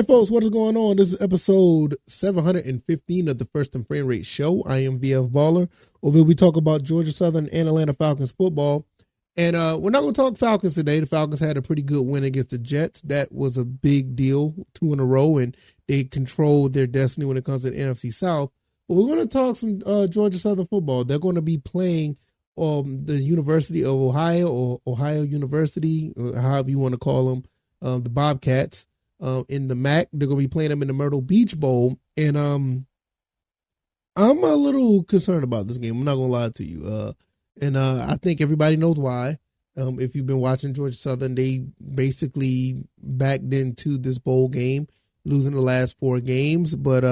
right, folks, what is going on? This is episode 715 of the First and Frame Rate Show. I am VF Baller. Over we talk about Georgia Southern and Atlanta Falcons football. And we're not going to talk Falcons today. The Falcons had a pretty good win against the Jets. That was a big deal, 2 in a row, and they controlled their destiny when it comes to the NFC South. But we're going to talk some Georgia Southern football. They're going to be playing the University of Ohio or Ohio University, or however you want to call them, the Bobcats. In the MAC. They're going to be playing them in the Myrtle Beach Bowl. And I'm a little concerned about this game. I'm not going to lie to you. And I think everybody knows why. If you've been watching Georgia Southern, they basically backed into this bowl game, losing the last 4 games. But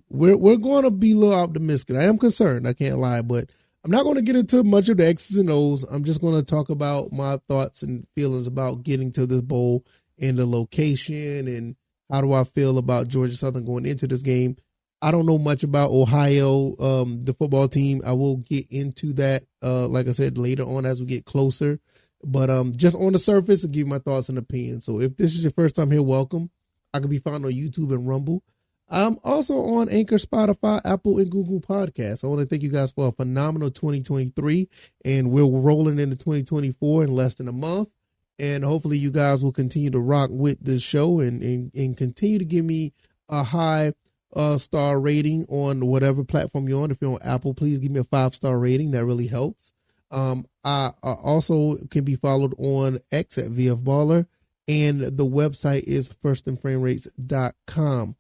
we're going to be a little optimistic. I am concerned. I can't lie. But I'm not going to get into much of the X's and O's. I'm just going to talk about my thoughts and feelings about getting to this bowl and the location and how do I feel about Georgia Southern going into this game. I don't know much about Ohio, the football team. I will get into that, like I said, later on as we get closer. But just on the surface, I'll give you my thoughts and opinions. So if this is your first time here, welcome. I can be found on YouTube and Rumble. I'm also on Anchor, Spotify, Apple, and Google Podcasts. I want to thank you guys for a phenomenal 2023, and we're rolling into 2024 in less than a month. And hopefully you guys will continue to rock with this show and continue to give me a high star rating on whatever platform you're on. If you're on Apple, please give me a 5-star rating. That really helps. I also can be followed on X at VF Baller, and the website is firstandframerates.com.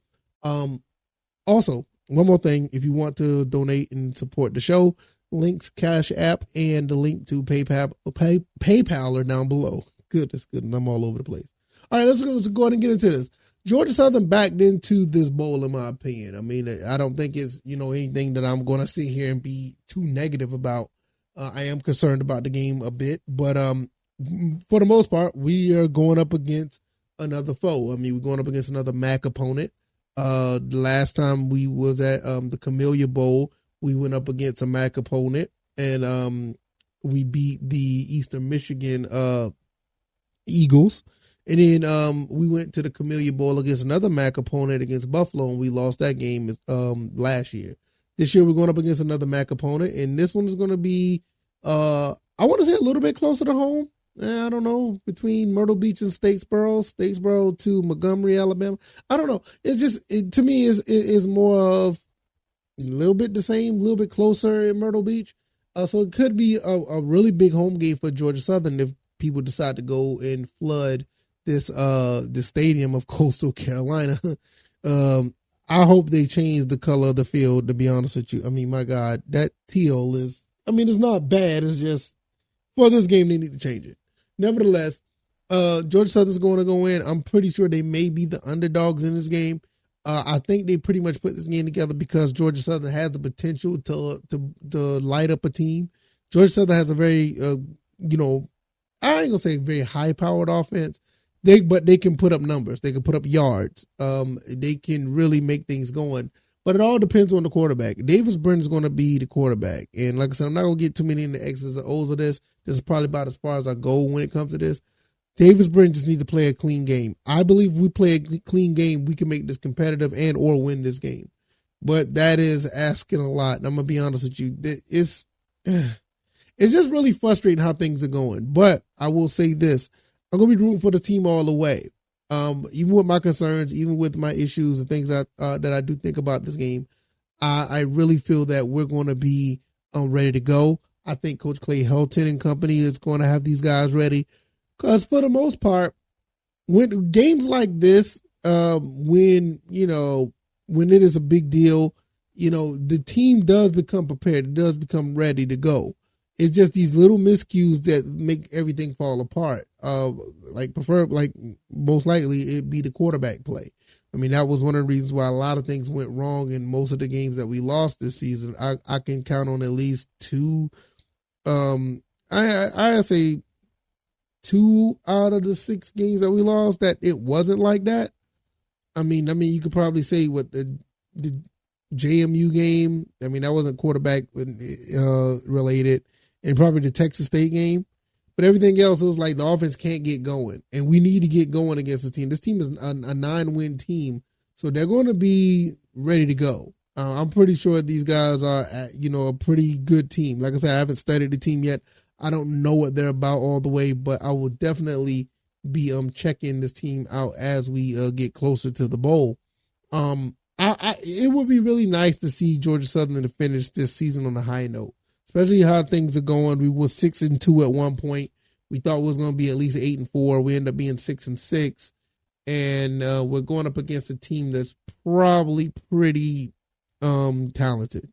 Also, one more thing, if you want to donate and support the show, links, CashApp, and the link to PayPal are down below. Goodness, and I'm all over the place. All right, let's go ahead and get into this. Georgia Southern backed into this bowl, in my opinion. I mean, I don't think it's, anything that I'm going to sit here and be too negative about. I am concerned about the game a bit, but for the most part, we are going up against another foe. I mean, we're going up against another MAC opponent. The last time we was at the Camellia Bowl, we went up against a MAC opponent, and we beat the Eastern Michigan Eagles. And then we went to the Camellia Bowl against another MAC opponent against Buffalo, and we lost that game last year. This year we're going up against another MAC opponent, and this one is going to be, I want to say a little bit closer to home. I don't know, between Myrtle Beach and Statesboro to Montgomery, Alabama. I don't know. It's just, to me, is more of a little bit the same, a little bit closer in Myrtle Beach. So it could be a really big home game for Georgia Southern if people decide to go and flood this stadium of Coastal Carolina. I hope they change the color of the field, to be honest with you. I mean, my God, that teal is, it's not bad. It's just, for this game, they need to change it. Nevertheless, Georgia Southern's going to go in. I'm pretty sure they may be the underdogs in this game. I think they pretty much put this game together because Georgia Southern has the potential to light up a team. Georgia Southern has a very, I ain't gonna say very high-powered offense. But they can put up numbers. They can put up yards. They can really make things going. But it all depends on the quarterback. Davis Brin is going to be the quarterback. And like I said, I'm not going to get too many in the X's and O's of this. This is probably about as far as I go when it comes to this. Davis Brin just need to play a clean game. I believe if we play a clean game, we can make this competitive and or win this game. But that is asking a lot. And I'm going to be honest with you. It's just really frustrating how things are going. But I will say this. I'm going to be rooting for the team all the way. Even with my concerns, even with my issues and things that I do think about this game, I really feel that we're going to be ready to go. I think Coach Clay Helton and company is going to have these guys ready. Because for the most part, when games like this, when it is a big deal, the team does become prepared. It does become ready to go. It's just these little miscues that make everything fall apart. Most likely it'd be the quarterback play. I mean, that was one of the reasons why a lot of things went wrong in most of the games that we lost this season. I can count on at least 2. I say 2 out of the 6 games that we lost that it wasn't like that. I mean, you could probably say what the JMU game. I mean, that wasn't quarterback related. And probably the Texas State game. But everything else, it was like the offense can't get going. And we need to get going against this team. This team is a 9-win team So they're going to be ready to go. I'm pretty sure these guys are, a pretty good team. Like I said, I haven't studied the team yet. I don't know what they're about all the way, but I will definitely be checking this team out as we get closer to the bowl. It would be really nice to see Georgia Southern to finish this season on a high note, especially how things are going. We were 6-2 at one point. We thought it was going to be at least 8-4. We ended up being 6-6, and we're going up against a team that's probably pretty talented.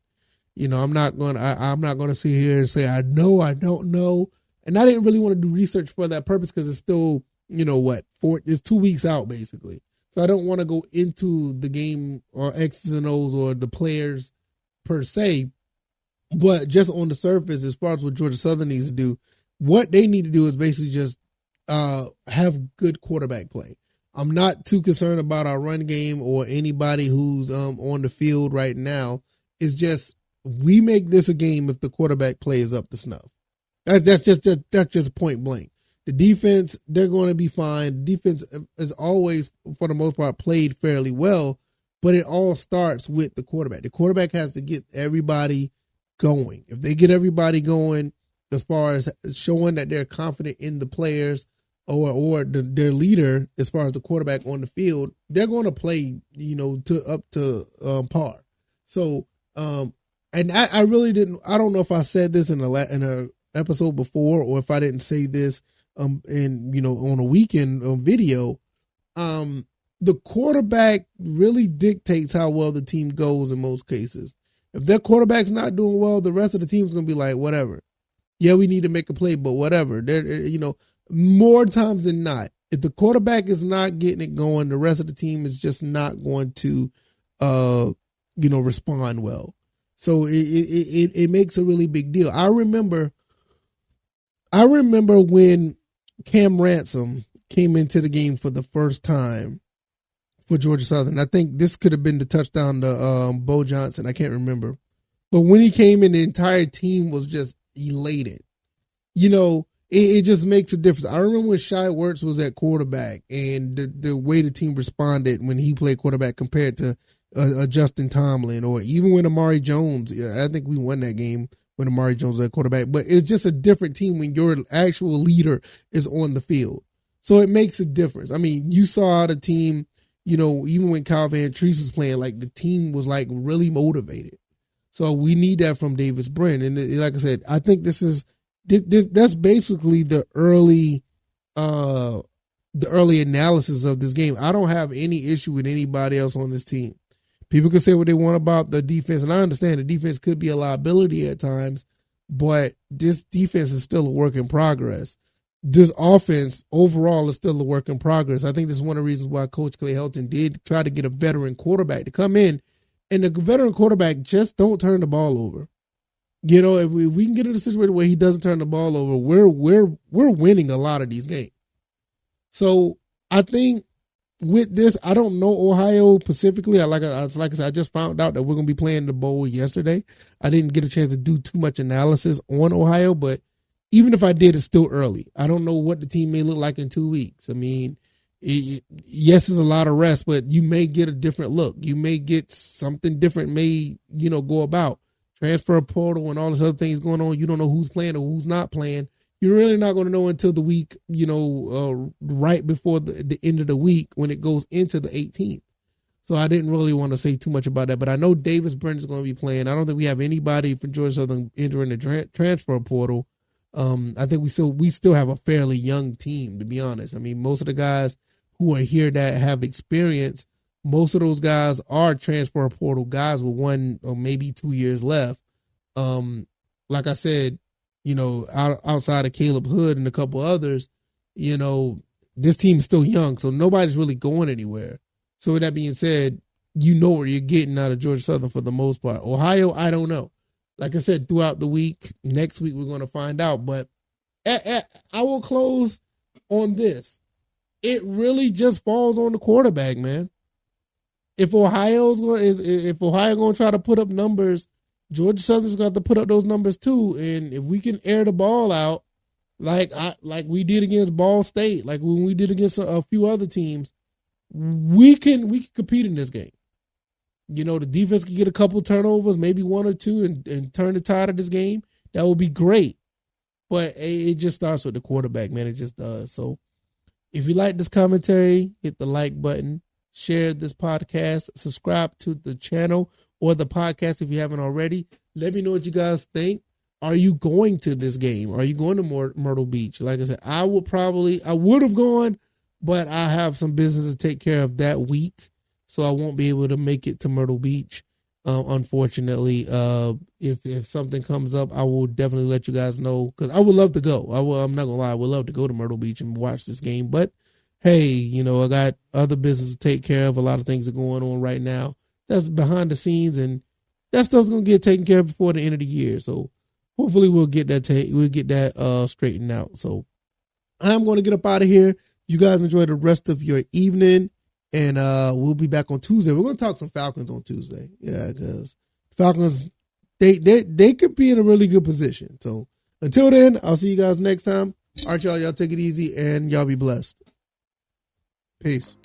I'm not going to sit here and say I know, I don't know, and I didn't really want to do research for that purpose because it's still it's 2 weeks out basically. So I don't want to go into the game or X's and O's or the players per se, but just on the surface, as far as what Georgia Southern needs to do, what they need to do is basically just have good quarterback play. I'm not too concerned about our run game or anybody who's on the field right now. It's just we make this a game if the quarterback play is up to snuff. That's just point blank. The defense, they're going to be fine. Defense is always, for the most part, played fairly well, but it all starts with the quarterback. The quarterback has to get everybody going. If they get everybody going, as far as showing that they're confident in the players or their leader, as far as the quarterback on the field, they're going to play, up to par. So, and I really didn't. I don't know if I said this in a episode before or if I didn't say this on a weekend video. The quarterback really dictates how well the team goes in most cases. If their quarterback's not doing well, the rest of the team's going to be like, whatever. Yeah, we need to make a play, but whatever. More times than not, if the quarterback is not getting it going, the rest of the team is just not going to, respond well. So it makes a really big deal. I remember when Cam Ransom came into the game for the first time for Georgia Southern. I think this could have been the touchdown to Bo Johnson. I can't remember. But when he came in, the entire team was just elated. It just makes a difference. I remember when Shai Werts was at quarterback and the way the team responded when he played quarterback compared to Justin Tomlin, or even when Amari Jones, I think we won that game when Amari Jones was at quarterback, but it's just a different team when your actual leader is on the field. So it makes a difference. I mean, you saw how the team, even when Kyle Van Treese was playing, like the team was like really motivated. So we need that from Davis Brin. And like I said, I think that's basically the early analysis of this game. I don't have any issue with anybody else on this team. People can say what they want about the defense, and I understand the defense could be a liability at times, but this defense is still a work in progress. This offense overall is still a work in progress. I think this is one of the reasons why Coach Clay Helton did try to get a veteran quarterback to come in, and the veteran quarterback just don't turn the ball over. If we can get in a situation where he doesn't turn the ball over, we're winning a lot of these games. So I think with this, I don't know Ohio specifically. Like I said, I just found out that we're going to be playing the bowl yesterday. I didn't get a chance to do too much analysis on Ohio, but even if I did, it's still early. I don't know what the team may look like in 2 weeks. I mean, yes, it's a lot of rest, but you may get a different look. You may get something different may, go about. Transfer portal and all this other things going on. You don't know who's playing or who's not playing. You're really not going to know until the week, right before the end of the week when it goes into the 18th. So I didn't really want to say too much about that, but I know Davis Brin is going to be playing. I don't think we have anybody from Georgia Southern entering the transfer portal. I think we still have a fairly young team, to be honest. I mean, most of the guys who are here that have experience, most of those guys are transfer portal guys with 1 or maybe 2 years left. Like I said, outside of Caleb Hood and a couple others, this team is still young, so nobody's really going anywhere. So with that being said, what you're getting out of Georgia Southern for the most part. Ohio, I don't know. Like I said, throughout the week, next week we're going to find out. But I will close on this. It really just falls on the quarterback, man. If Ohio going to try to put up numbers, Georgia Southern's got to put up those numbers too. And if we can air the ball out like we did against Ball State, like when we did against a few other teams, we can compete in this game. You know, the defense can get a couple turnovers, maybe one or two, and turn the tide of this game. That would be great. But it just starts with the quarterback, man. It just does. So if you like this commentary, hit the like button, share this podcast, subscribe to the channel or the podcast if you haven't already. Let me know what you guys think. Are you going to this game? Are you going to Myrtle Beach? Like I said, I would have gone, but I have some business to take care of that week. So I won't be able to make it to Myrtle Beach. Unfortunately, if something comes up, I will definitely let you guys know, because I would love to go. I'm not gonna lie, I would love to go to Myrtle Beach and watch this game. But hey, you know, I got other business to take care of. A lot of things are going on right now. That's behind the scenes, and that stuff's gonna get taken care of before the end of the year. So hopefully we'll get that straightened out. So I'm gonna get up out of here. You guys enjoy the rest of your evening. And we'll be back on Tuesday. We're going to talk some Falcons on Tuesday. Yeah, because Falcons, they could be in a really good position. So until then, I'll see you guys next time. All right, y'all take it easy, and y'all be blessed. Peace.